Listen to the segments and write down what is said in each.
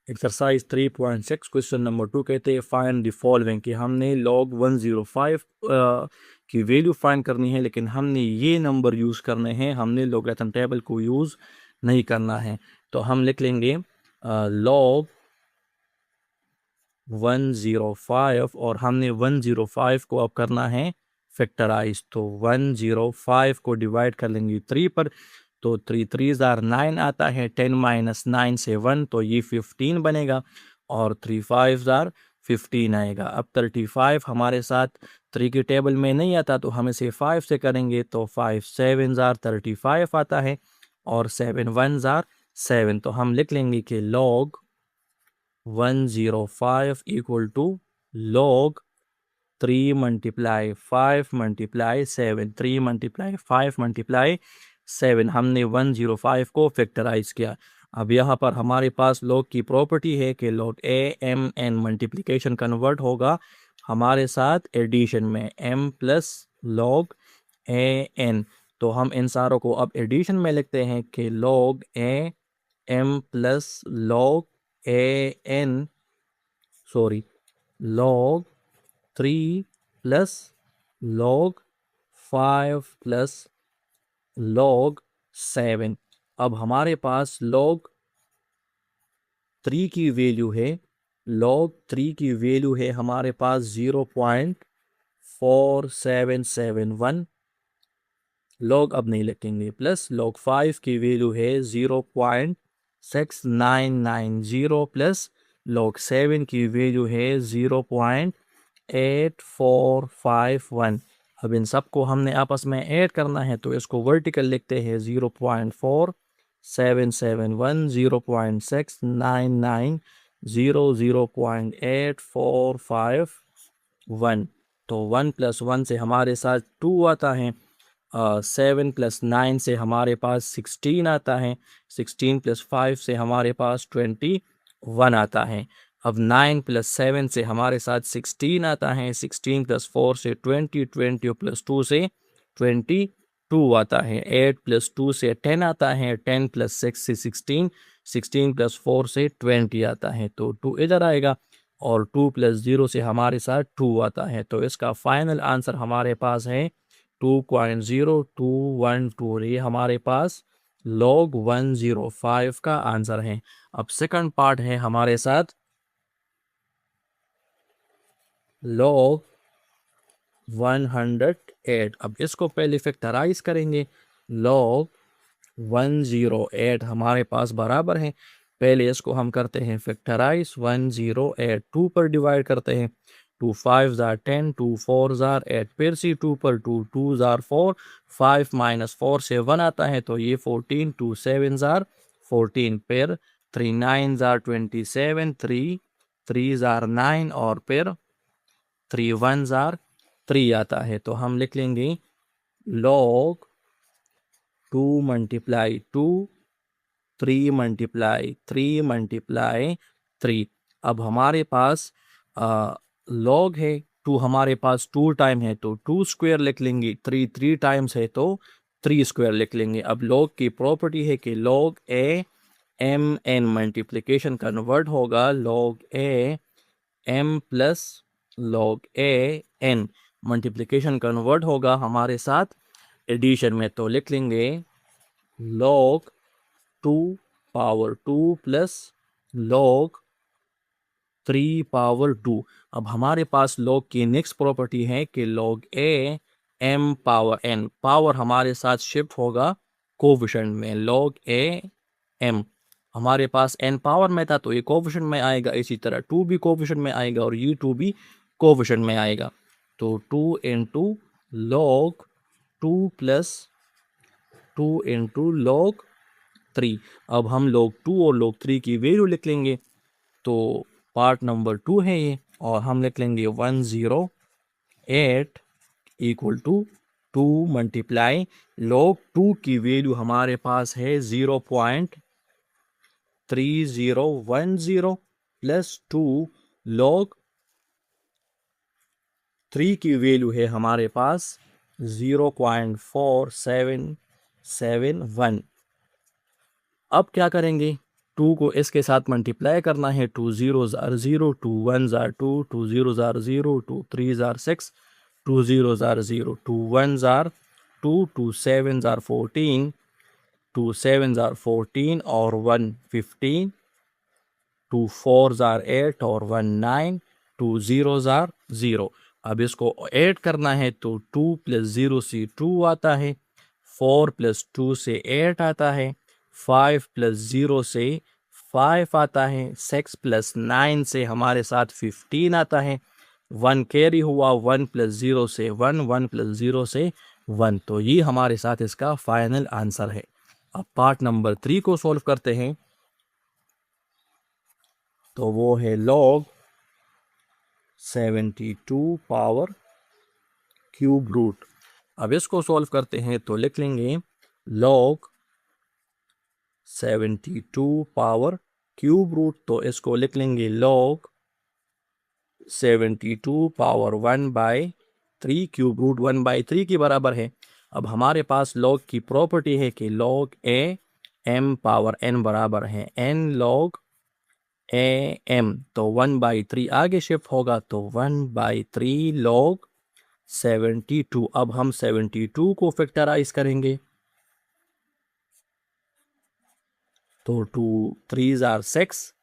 Exercise 3.6 question number 2 कहते हैं find the following, कि हमने log 105 की वैल्यू फाइंड करनी है, लेकिन हमने ये नंबर यूज़ करने हैं, हमने लोगरिथम टेबल को यूज़ नहीं करना है। तो हम लिख लेंगे log 105 और हमने 105 को अब करना है फैक्टराइज। तो 105 को डिवाइड कर लेंगे 3 पर, तो 3 3 9 आता है, 10 माइनस 9 से 1, तो ये 15 बनेगा, और 3 5 15 आएगा। अब 35 हमारे साथ 3 की टेबल में नहीं आता, तो हम इसे 5 से करेंगे, तो 5 7 35 आता है, और 7 1 7। तो हम लिख लेंगे कि log 105 equal to log 3 multiply 5 multiply 7, 3 multiply 5 multiply 7। हमने 105 को फैक्टराइज किया। अब यहाँ पर हमारे पास log की प्रॉपर्टी है कि log a m n multiplication convert होगा हमारे साथ एडिशन में m plus log a n। तो हम इन सारों को अब एडिशन में लिखते हैं कि log a m plus log a n log 3 plus log 5 plus log 7। अब हमारे पास log 3 की वैल्यू है, log 3 की वैल्यू है हमारे पास 0.4771, log अब नहीं लिखेंगे, प्लस log 5 की वैल्यू है 0.6990 प्लस log 7 की वैल्यू है 0.8451। अब इन सबको हमने आपस में ऐड करना है, तो इसको वर्टिकल लिखते हैं 0.4771 0.6990 0.8451। तो 1 प्लस 1 से हमारे साथ 2 आता है, 7 प्लस 9 से हमारे पास 16 आता है, 16 प्लस 5 से हमारे पास 21 आता है। अब 9 प्लस 7 से हमारे साथ 16 आता है, 16 प्लस 4 से 20, 20 प्लस 2 से 22 आता है, 8 प्लस 2 से 10 आता है, 10 प्लस 6 से 16, 16 प्लस 4 से 20 आता है, तो 2 इधर आएगा, और 2 प्लस 0 से हमारे साथ 2 आता है। तो इसका फाइनल आंसर हमारे पास है 2.0212। ये हमारे पास log 105 का आंसर है। अब सेकंड पार्ट है हमारे साथ log 108। अब इसको पहले फैक्टराइज करेंगे। log 108 हमारे पास बराबर है, पहले इसको हम करते हैं फैक्टराइज। 108 2 पर डिवाइड करते हैं, 2 5 10, 2 4 8, फिर से 2 पर 2 2 4, 5 माइनस 4 से 1 आता है, तो ये 14, 2 7 14, फिर 3 9 27, 3 3 9, और फिर 3 1 3 आता है। तो हम लिख लेंगे log 2 मल्टीप्लाई 2 3 मल्टीप्लाई 3 मल्टीप्लाई 3। अब हमारे पास log है, 2 हमारे पास 2 टाइम है, तो 2 स्क्वायर लिख लेंगे, 3 3 टाइम्स है तो 3 स्क्वायर लिख लेंगे। अब log की प्रॉपर्टी है कि log a m n multiplication convert होगा log a m plus log a n multiplication convert होगा हमारे साथ एडिशन में, तो लिख लेंगे log 2 power 2 plus log 3 power 2। अब हमारे पास log की नेक्स्ट प्रॉपर्टी है कि log a m power n, power हमारे साथ शिफ्ट होगा कोफिशिएंट में, log a m हमारे पास n पावर में था, तो ये कोफिशिएंट में आएगा, इसी तरह 2 भी कोफिशिएंट में आएगा, और ये 2 भी कोफिशिएंट में आएगा। तो 2 into log 2 plus 2 into log 3। अब हम log 2 और log 3 की वैल्यू लिख लेंगे, तो पार्ट नंबर 2 है ये, और हम लिख लेंगे 108 इक्वल टू 2 मल्टीप्लाई log 2 की वैल्यू हमारे पास है 0.3010 प्लस 2 log 3 की वैल्यू है हमारे पास 0.4771। अब क्या करेंगे, टू को इसके साथ मल्टीप्लाई करना है, 2 zeros are 0, 2 ones are 2, 2 zeros are 0, 2 threes are 6, 2 zeros are 0, 2 ones are 2, 2 sevens are 14, 2 sevens are 14 और 1 15, 2 fours are 8 और 1 9, 2 zeros are 0। अब इसको ऐड करना है तो 2 + 0 से 2 आता है, 4 + 2 से 8 आता है, 5 + 0 से 5 आता है, 6 + 9 से हमारे साथ 15 आता है, 1 कैरी हुआ, 1 + 0 से 1, 1 + 0 से 1। तो ये हमारे साथ इसका फाइनल आंसर है। अब पार्ट नंबर 3 को सॉल्व करते हैं। तो वो है log 72 पावर क्यूब रूट। अब इसको सॉल्व करते हैं तो लिख लेंगे log 72 पावर क्यूब रूट, तो इसको लिख लेंगे log 72 पावर 1/3 क्यूब रूट 1/3 के बराबर है। अब हमारे पास log की प्रॉपर्टी है कि log a m power n बराबर है n log a m, तो 1/3 आगे शिफ्ट होगा तो 1/3 log 72। अब हम 72 को फैक्टराइज करेंगे तो 2 3s are 6,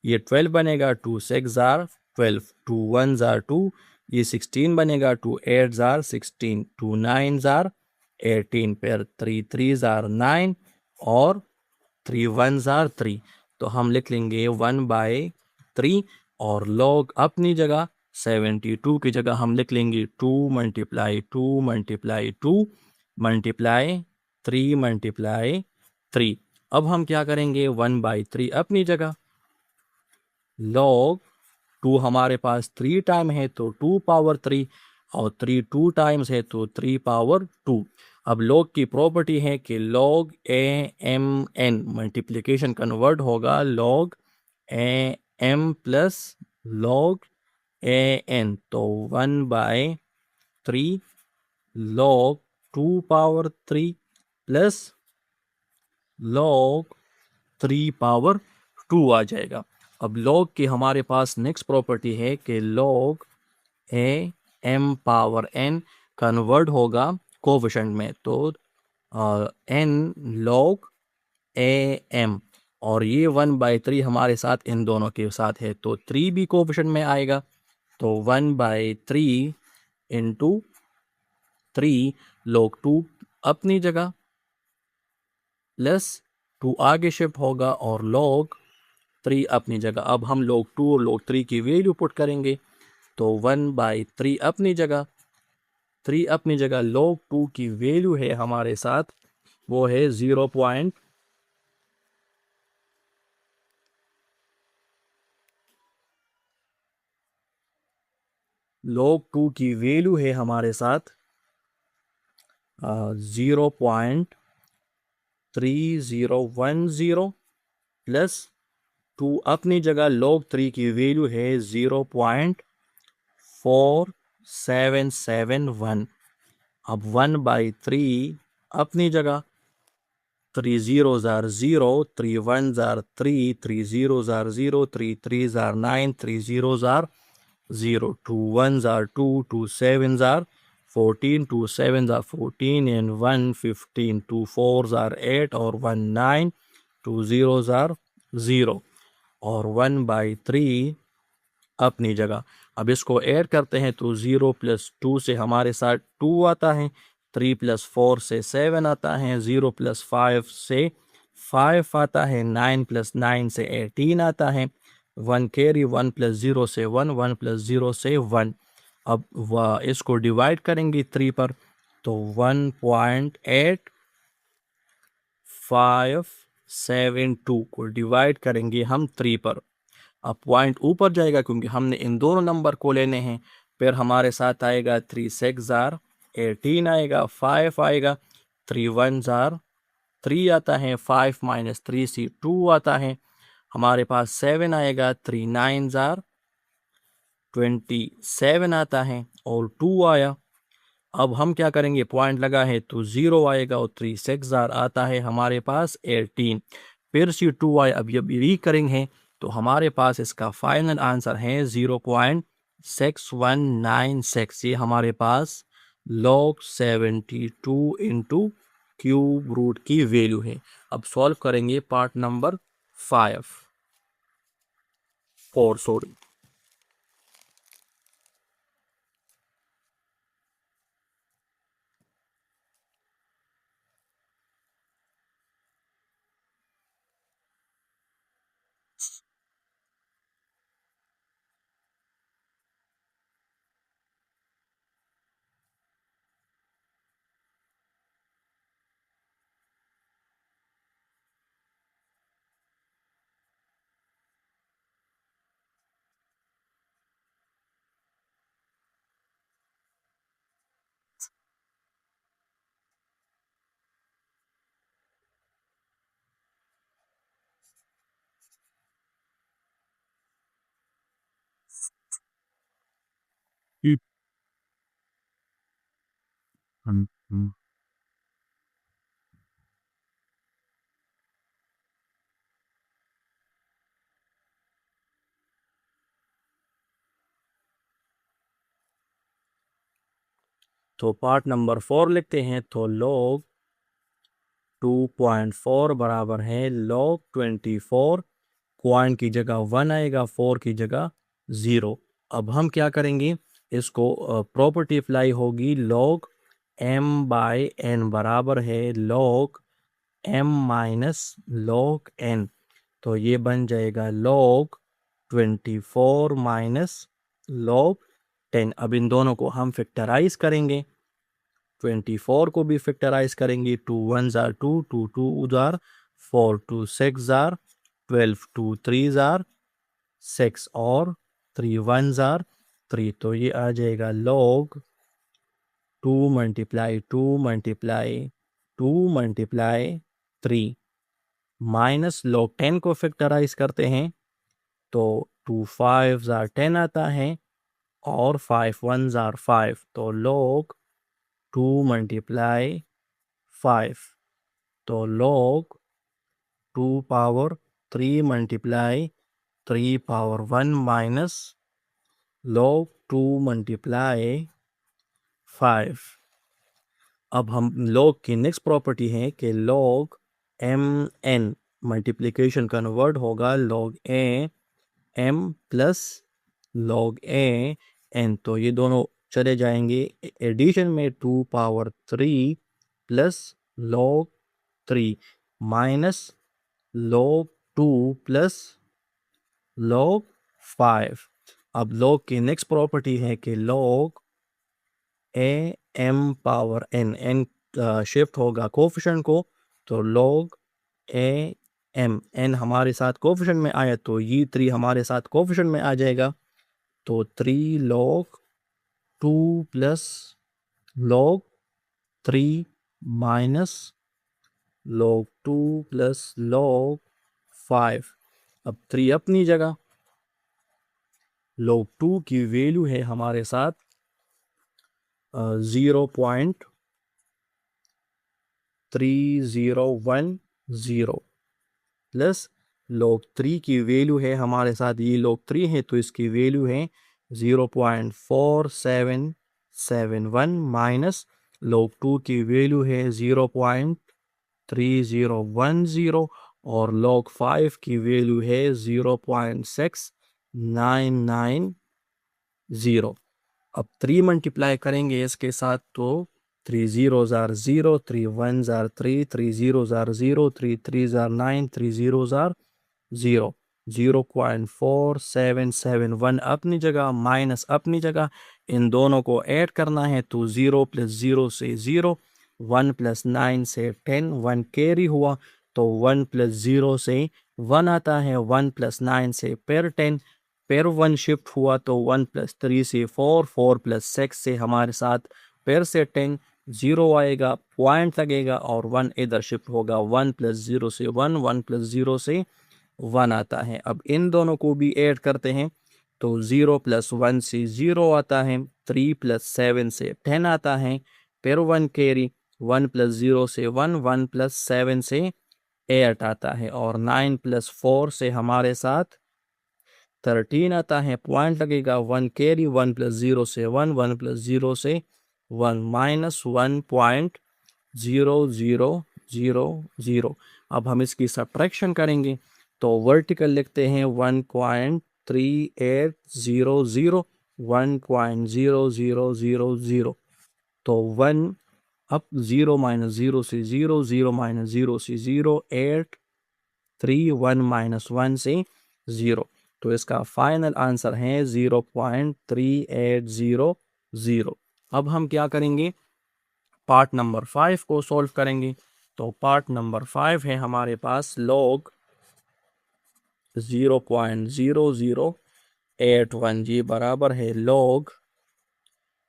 ये 12 बनेगा, 2 6s are 12, 2 1s are 2, ये 16 बनेगा, 2 8s are 16, 2 9s are 18, फिर 3 3s are 9 और 3 1s are 3। तो हम लिख लेंगे 1/3 और log अपनी जगह 72 की जगह हम लिख लेंगे 2 × 2 × 2 × 3 × 3। अब हम क्या करेंगे 1/3 अपनी जगह, log 2 हमारे पास 3 टाइम है तो 2 पावर 3 और 3 2 टाइम्स है तो 3 पावर 2। अब log की प्रॉपर्टी है कि log a m n multiplication convert होगा log a m plus log a n, तो 1/3 log 2 power 3 plus log 3 power 2 आ जाएगा। अब log की हमारे पास नेक्स्ट प्रॉपर्टी है कि log a m power n convert होगा कोफिशिएंट में, तो n log a m, और ये 1/3 हमारे साथ इन दोनों के साथ है तो 3 भी कोफिशिएंट में आएगा, तो 1/3 × 3 log 2 अपनी जगह प्लस 2 आगे शिफ्ट होगा और log 3 अपनी जगह। अब हम log 2 और log 3 की वैल्यू पुट करेंगे तो 1/3 अपनी जगह, 3 अपनी जगह, log 2 की वैल्यू है हमारे साथ वो है 0. log 2 की वैल्यू है हमारे साथ 0.3010 प्लस 2 अपनी जगह, log 3 की वैल्यू है 0.4771। अब 1/3 अपनी जगह, 3 zeros are 0, 3 1s are 3, 3 zeros are 0, 3 3s are 9, 3 zeros are 0, 2 1s are 2, 2 7s are 14, 2 7s are 14 and 1 15, 2 4s are 8 और 1 9, 2 zeros are 0 और 1/3 अपनी जगह। अब इसको ऐड करते हैं तो 0 + 2 से हमारे साथ 2 आता है, 3 + 4 से 7 आता है, 0 + 5 से 5 आता है, 9 + 9 से 18 आता है, 1 कैरी, 1 + 0 से 1, 1 + 0 से 1। अब इसको डिवाइड करेंगे 3 पर तो 1.8572 को डिवाइड करेंगे हम 3 पर। अब पॉइंट ऊपर जाएगा क्योंकि हमने इन दोनों नंबर को लेने हैं, फिर हमारे साथ आएगा 3 6s are 18 आएगा, 5 आएगा, 3 1s are 3 आता है, 5 - 3 से 2 आता है, हमारे पास 7 आएगा, 3 9s are 27 आता है और 2 आया। अब हम क्या करेंगे, पॉइंट लगा है तो 0 आएगा और 3 6s are आता है हमारे पास 18, फिर से 2y अब जब री करेंगे तो हमारे पास इसका फाइनल आंसर है 0.6196। ये हमारे पास log 72 इंटू क्यूब रूट की वैल्यू है। अब सॉल्व करेंगे पार्ट नंबर 4 सॉरी। तो पार्ट नंबर 4 लिखते हैं। तो log 2.4 बराबर है log 24। पॉइंट की जगह 1 आएगा, 4 की जगह 0। अब हम क्या करेंगे, इसको प्रॉपर्टी अप्लाई होगी। log m बाय n बराबर है log m minus log n। तो ये बन जाएगा log 24 माइनस log 10। अब इन दोनों को हम फैक्टराइज करेंगे। 24 को भी फैक्टराइज करेंगे। 2 1 जार 2, 2 2 जार 4, 2 6 जार 12, 2 3 जार 6 और 3 1 जार 3। तो ये आ जाएगा log 2 multiply 2 multiply 2 multiply 3 minus log 10 को फैक्टराइज करते हैं तो 2 5 जार 10 आता है और 5 1 जार 5। तो log 2 मल्टीप्लाई 5। तो log 2 power 3 multiply 3 power 1 minus log 2 multiply 5। अब हम log की नेक्स्ट प्रॉपर्टी है कि log m n multiplication convert होगा log a m plus log a n। तो ये दोनों चले जाएंगे एडिशन में 2 power 3 plus log 3 minus log 2 plus log 5। अब log की नेक्स्ट प्रॉपर्टी है कि log a m power n n shift होगा कोफिशिएंट को। तो log a m n हमारे साथ कोफिशिएंट में आया तो ये 3 हमारे साथ कोफिशिएंट में आ जाएगा। तो 3 log 2 plus log 3 minus log 2 plus log 5। अब 3 अपनी जगह, log 2 की वैल्यू है हमारे साथ 0.3010 प्लस log 3 की वैल्यू है हमारे साथ, ये log 3 है तो इसकी वैल्यू है 0.4771 माइनस log 2 की वैल्यू है 0.3010 और log 5 की वैल्यू है 0.6990। अब 3 मल्टीप्लाई करेंगे इसके साथ तो 3 0 jar 0, 3 1 jar 3, 3 0 jar 0, 3 3 jar 9, 3 0 jar 0। 0.4771 अपनी जगह माइनस अपनी जगह, इन दोनों को ऐड करना है तो 0 प्लस 0 से 0, 1 प्लस 9 से 10, 1 कैरी हुआ तो 1 प्लस 0 से 1 आता है, 1 प्लस 9 से पेर 10, पेर 1 शिफ्ट हुआ तो 1 प्लस 3 से 4, 4 प्लस 6 से हमारे साथ पेर से 10, 0 आएगा, पॉइंट लगेगा और 1 इधर शिफ्ट होगा। 1 प्लस 0 से 1, 1 प्लस 0 से 1 आता है। अब इन दोनों को भी ऐड करते हैं तो 0 प्लस 1 से 0 आता है, 3 प्लस 7 से 10 आता है, फिर 1 कैरी, 1 प्लस 0 से 1, 1 प्लस 7 से 8 आता है और 9 + 4 से हमारे साथ 13 आता है। पॉइंट लगेगा 1 कैरी, 1 + 0 से 1, 1 + 0 से 1 -1.0000। अब हम इसकी सब्ट्रैक्शन करेंगे तो वर्टिकल लिखते हैं 1.3800, 1.0000। तो 1 अब 0 - 0 से 0, 0 - 0 से 0, 8 3 1 - 1 से 0। तो इसका फाइनल आंसर है 0.3800। अब हम क्या करेंगे, पार्ट नंबर 5 को सॉल्व करेंगे। तो पार्ट नंबर 5 है हमारे पास log 0.0081, ये बराबर है log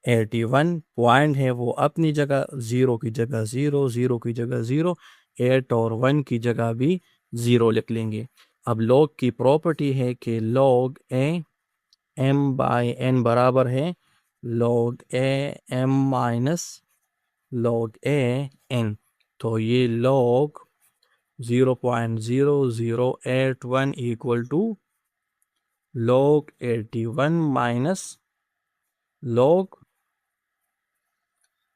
81। पॉइंट है वो अपनी जगह, 0 की जगह 0, 0 की जगह 0, 8 और 1 की जगह भी 0 लिख लेंगे। अब log की प्रॉपर्टी है कि log a m/n बराबर है log a m minus log a n। तो ये log 0.0081 equal to log 81 minus log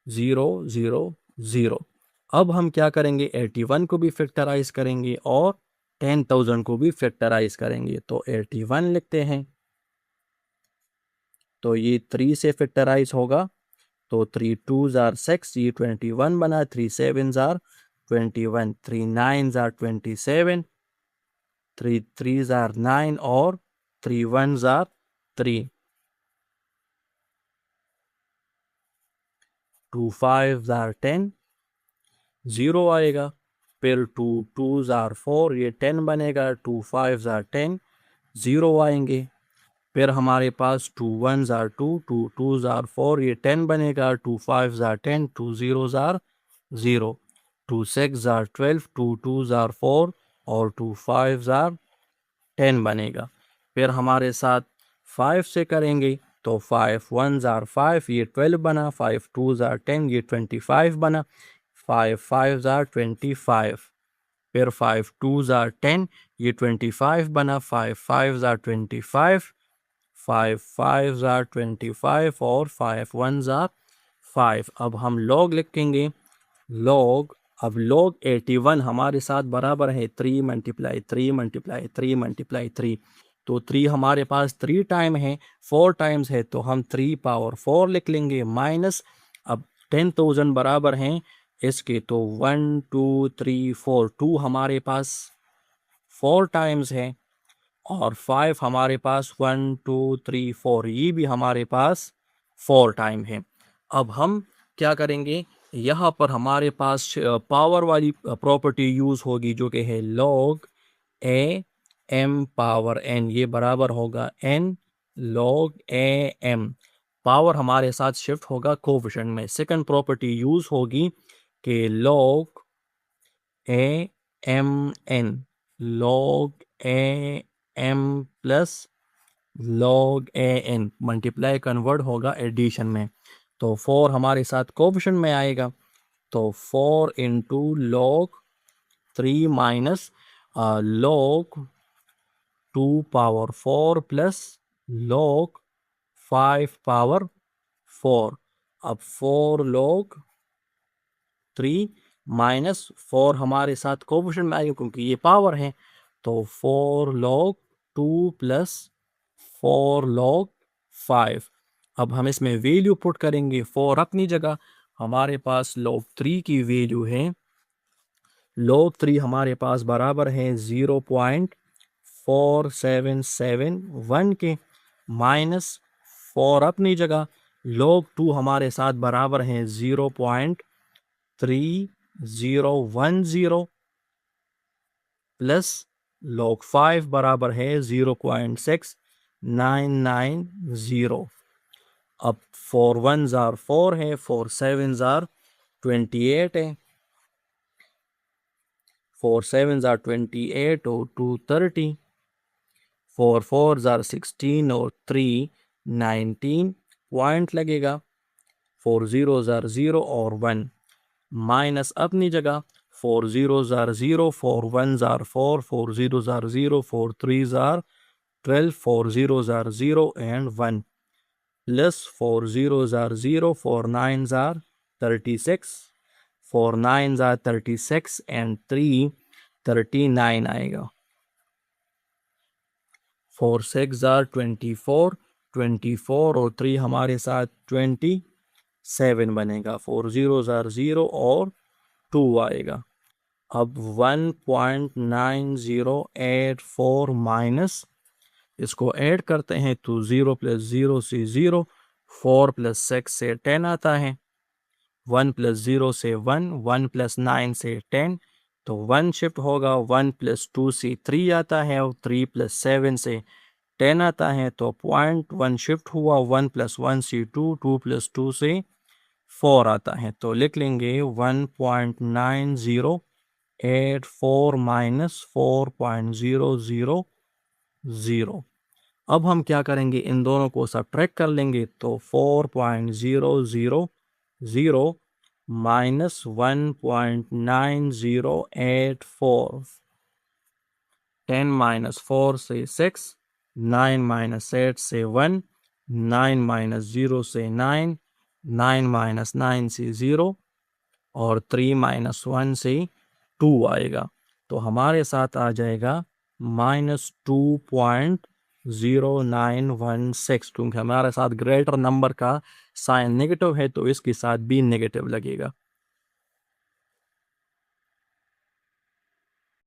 000। अब हम क्या करेंगे, 81 को भी फैक्टराइज करेंगे और 10,000 को भी फैक्टराइज करेंगे। तो 81 लिखते हैं, तो ये 3 से फैक्टराइज होगा। तो 3 2s are 6, ये 21 बना, 3 7s are 21, 3 9s are 27, 3 3s are 9 और 3 1s are 3, 2 5s are 10, 0 आएगा। फिर 2 2s are 4, ये 10 बनेगा, 2 5s are 10, 0 आएंगे। फिर हमारे पास 2 1s are 2, 2 2s are 4, ये 10 बनेगा, 2 5s are 10, 2 0s are 0, 2 6s are 12, 2 2s are 4 और 2 5s are 10 बनेगा। फिर हमारे साथ 5 से करेंगे तो 5 1s are 5, ये 12 बना, 5 2s are 10, ये 25 बना, 5 5s are 25। फिर 5 2s are 10, ये 25 बना, 5 5s are 25, 5 5s are 25 और 5 1s are 5। अब हम log लिखेंगे, log, अब log 81 हमारे साथ बराबर है 3 × 3 × 3 × 3। तो 3 हमारे पास 3 टाइम है, 4 टाइम्स है, तो हम 3 पावर 4 लिख लेंगे माइनस। अब 10,000 बराबर हैं इसके, तो 1 2 3 4, 2 हमारे पास 4 टाइम्स है और 5 हमारे पास 1 2 3 4, ये भी हमारे पास 4 टाइम है। अब हम क्या करेंगे, यहाँ पर हमारे पास पावर वाली प्रॉपर्टी यूज होगी जो कि है log a m power n, ये बराबर होगा n log a m। Power हमारे साथ शिफ्ट होगा कोफिशिएंट में। सेकंड प्रॉपर्टी यूज होगी कि log a m n, log a m plus log a n, multiply convert होगा एडिशन में। तो 4 हमारे साथ कोफिशिएंट में आएगा, तो 4 into log 3 minus log 2 power 4 plus log 5 power 4। अब 4 log 3 माइनस 4 हमारे साथ कोफिशिएंट में आएगा क्योंकि ये पावर है, तो 4 log 2 प्लस 4 log 5। अब हम इसमें वैल्यू पुट करेंगे, 4 अपनी जगह, हमारे पास log 3 की वैल्यू है, log 3 हमारे पास बराबर है 0.4771 के, माइनस 4 अपनी जगह, log 2 हमारे साथ बराबर है 0.3010 प्लस log 5 बराबर है 0.6990। अब 4 1s are 4 है, 4 7s are 28 है, 4 7s are 28 और 2 30, 4 4s are 16 और 3 19, पॉइंट लगेगा, 4 0s are 0 और 1, माइनस अपनी जगह 4 zeros are 0, 4 ones are 4, 4 zeros are 0, 4 threes are 12, 4 zeros are 0 and 1 plus 4 zeros are 0, 4 nines are 36, 4 nines are 36 and 3 39 आएगा. 4 6 are 24, 24 और 3 हमारे साथ 27 बनेगा. 4 zeros are 0 और 2 आएगा. अब 1.9084 माइनस इसको ऐड करते हैं तो 0 प्लस 0 से 0, 4 प्लस 6 से 10 आता है, 1 प्लस 0 से 1, 1 प्लस 9 से 10, तो 1 शिफ्ट होगा, 1 प्लस 2 से 3 आता है और 3 प्लस 7 से 10 आता है, तो 0.1 शिफ्ट हुआ, 1 प्लस 1 से 2, 2 प्लस 2 से 4 आता है, तो लिख लेंगे 1.9084 माइनस 4.000. अब हम क्या करेंगे, इन दोनों को सब्ट्रैक्ट कर लेंगे, तो 4.000 माइनस 1.9084, 10 माइनस 4 से 6, 9 माइनस 8 से 1, 9 माइनस 0 से 9, 9 माइनस 9 से 0 और 3 माइनस 1 से 2 आएगा, तो हमारे साथ आ जाएगा -2.0916, क्योंकि हमारे साथ ग्रेटर नंबर का साइन नेगेटिव है तो इसके साथ भी नेगेटिव लगेगा.